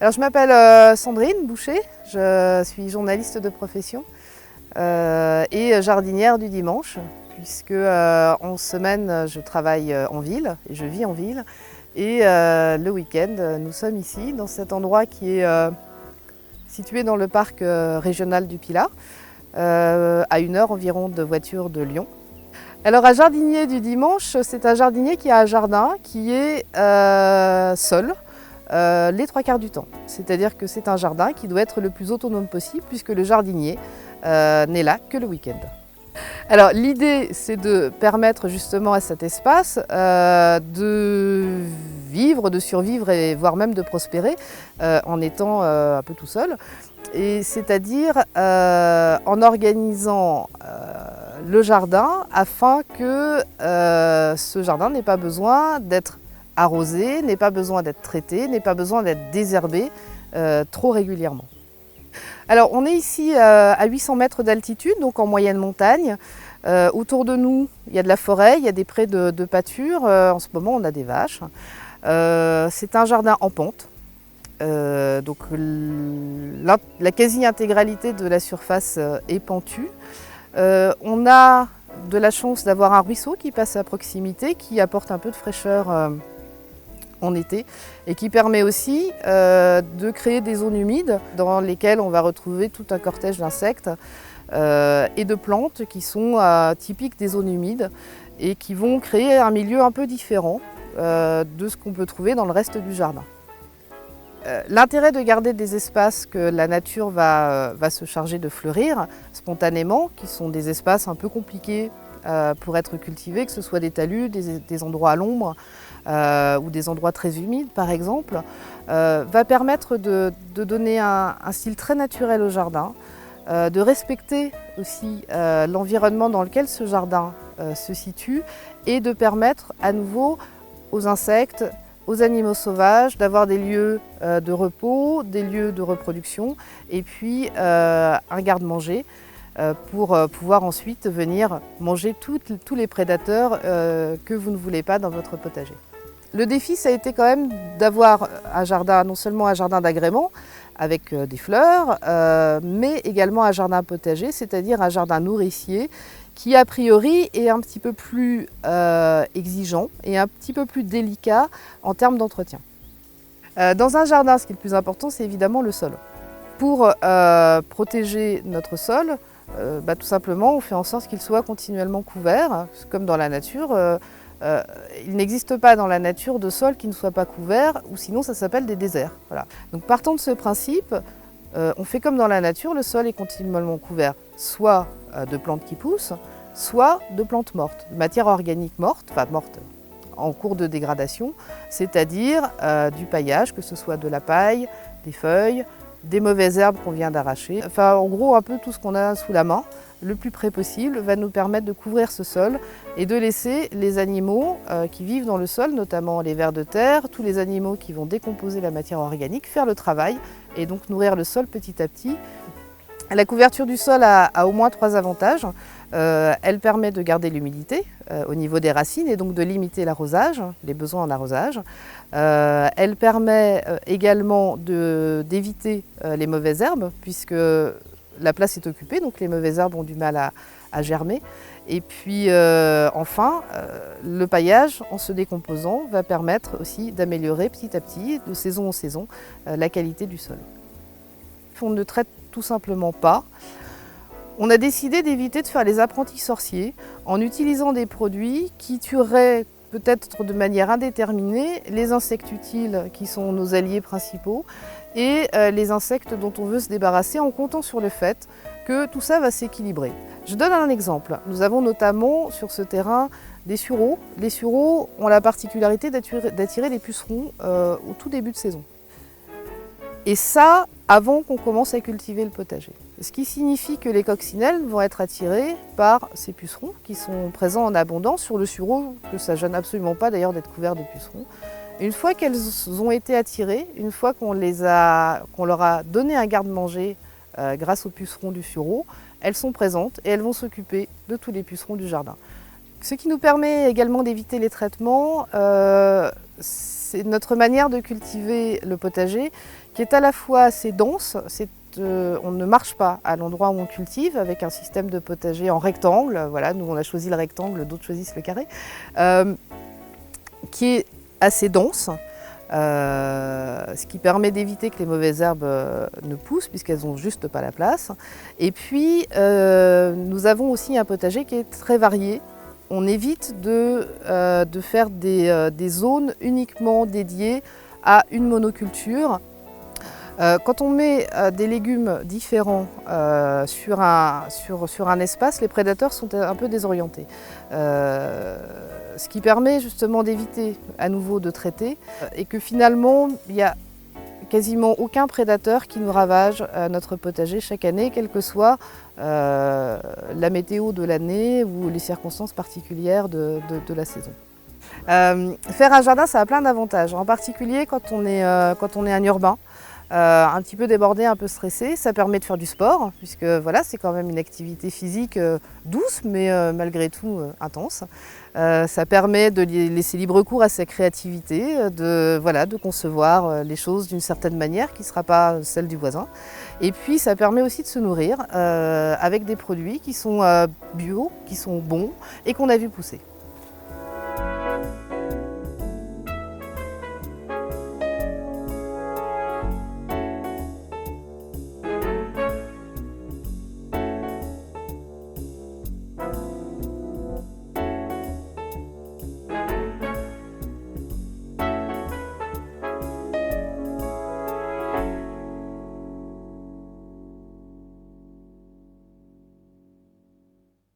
Alors, je m'appelle Sandrine Boucher, je suis journaliste de profession et jardinière du dimanche, puisque en semaine je travaille en ville et je vis en ville. Et le week-end, nous sommes ici, dans cet endroit qui est situé dans le parc régional du Pilat, à 1 heure environ de voiture de Lyon. Alors, un jardinier du dimanche, c'est un jardinier qui a un jardin qui est seul. Les 3/4 du temps. C'est-à-dire que c'est un jardin qui doit être le plus autonome possible puisque le jardinier n'est là que le week-end. Alors l'idée c'est de permettre justement à cet espace de vivre, de survivre et voire même de prospérer en étant un peu tout seul. Et c'est-à-dire en organisant le jardin afin que ce jardin n'ait pas besoin d'être arrosé, n'ait pas besoin d'être traité, n'ait pas besoin d'être désherbé trop régulièrement. Alors on est ici à 800 mètres d'altitude, donc en moyenne montagne. Autour de nous, il y a de la forêt, il y a des prés de pâture. En ce moment, on a des vaches. C'est un jardin en pente. Donc la quasi-intégralité de la surface est pentue. On a de la chance d'avoir un ruisseau qui passe à proximité, qui apporte un peu de fraîcheur en été et qui permet aussi de créer des zones humides dans lesquelles on va retrouver tout un cortège d'insectes et de plantes qui sont typiques des zones humides et qui vont créer un milieu un peu différent de ce qu'on peut trouver dans le reste du jardin. L'intérêt de garder des espaces que la nature va se charger de fleurir spontanément, qui sont des espaces un peu compliqués pour être cultivés, que ce soit des talus, des endroits à l'ombre ou des endroits très humides par exemple, va permettre de donner un style très naturel au jardin, de respecter aussi l'environnement dans lequel ce jardin se situe et de permettre à nouveau aux insectes, aux animaux sauvages, d'avoir des lieux de repos, des lieux de reproduction et puis un garde-manger pour pouvoir ensuite venir manger tous les prédateurs que vous ne voulez pas dans votre potager. Le défi, ça a été quand même d'avoir un jardin, non seulement un jardin d'agrément avec des fleurs, mais également un jardin potager, c'est-à-dire un jardin nourricier qui a priori est un petit peu plus exigeant et un petit peu plus délicat en termes d'entretien. Dans un jardin, ce qui est le plus important, c'est évidemment le sol. Pour protéger notre sol, tout simplement, on fait en sorte qu'il soit continuellement couvert, comme dans la nature. Il n'existe pas dans la nature de sol qui ne soit pas couvert, ou sinon ça s'appelle des déserts. Voilà. Donc partant de ce principe, on fait comme dans la nature, le sol est continuellement couvert, soit de plantes qui poussent, soit de plantes mortes, de matière organique morte, enfin morte en cours de dégradation, c'est-à-dire du paillage, que ce soit de la paille, des feuilles, des mauvaises herbes qu'on vient d'arracher. Enfin, en gros, un peu tout ce qu'on a sous la main, le plus près possible, va nous permettre de couvrir ce sol et de laisser les animaux qui vivent dans le sol, notamment les vers de terre, tous les animaux qui vont décomposer la matière organique, faire le travail et donc nourrir le sol petit à petit. La couverture du sol a au moins 3 avantages. Elle permet de garder l'humidité au niveau des racines et donc de limiter l'arrosage, les besoins en arrosage. Elle permet également d'éviter les mauvaises herbes puisque la place est occupée, donc les mauvaises herbes ont du mal à germer. Et puis enfin, le paillage, en se décomposant, va permettre aussi d'améliorer petit à petit, de saison en saison, la qualité du sol. On ne traite tout simplement pas. On a décidé d'éviter de faire les apprentis sorciers en utilisant des produits qui tueraient peut-être de manière indéterminée les insectes utiles qui sont nos alliés principaux et les insectes dont on veut se débarrasser en comptant sur le fait que tout ça va s'équilibrer. Je donne un exemple. Nous avons notamment sur ce terrain des sureaux. Les sureaux ont la particularité d'attirer les pucerons au tout début de saison. Et ça, avant qu'on commence à cultiver le potager. Ce qui signifie que les coccinelles vont être attirées par ces pucerons qui sont présents en abondance sur le sureau, que ça ne gêne absolument pas d'ailleurs d'être couvert de pucerons. Une fois qu'elles ont été attirées, une fois qu'on leur a donné un garde-manger grâce aux pucerons du sureau, elles sont présentes et elles vont s'occuper de tous les pucerons du jardin. Ce qui nous permet également d'éviter les traitements, c'est notre manière de cultiver le potager qui est à la fois assez dense, on ne marche pas à l'endroit où on cultive avec un système de potager en rectangle. Voilà, nous on a choisi le rectangle, d'autres choisissent le carré, qui est assez dense. Ce qui permet d'éviter que les mauvaises herbes ne poussent puisqu'elles n'ont juste pas la place. Et puis nous avons aussi un potager qui est très varié. On évite de faire des zones uniquement dédiées à une monoculture. Quand on met des légumes différents sur un espace, les prédateurs sont un peu désorientés. Ce qui permet justement d'éviter à nouveau de traiter et que finalement il n'y a quasiment aucun prédateur qui nous ravage notre potager chaque année, quelle que soit la météo de l'année ou les circonstances particulières de la saison. Faire un jardin, ça a plein d'avantages, en particulier quand on est un urbain. Un petit peu débordé, un peu stressé, ça permet de faire du sport, puisque voilà, c'est quand même une activité physique douce, mais malgré tout intense. Ça permet de laisser libre cours à sa créativité, de concevoir les choses d'une certaine manière qui ne sera pas celle du voisin. Et puis ça permet aussi de se nourrir avec des produits qui sont bio, qui sont bons et qu'on a vu pousser.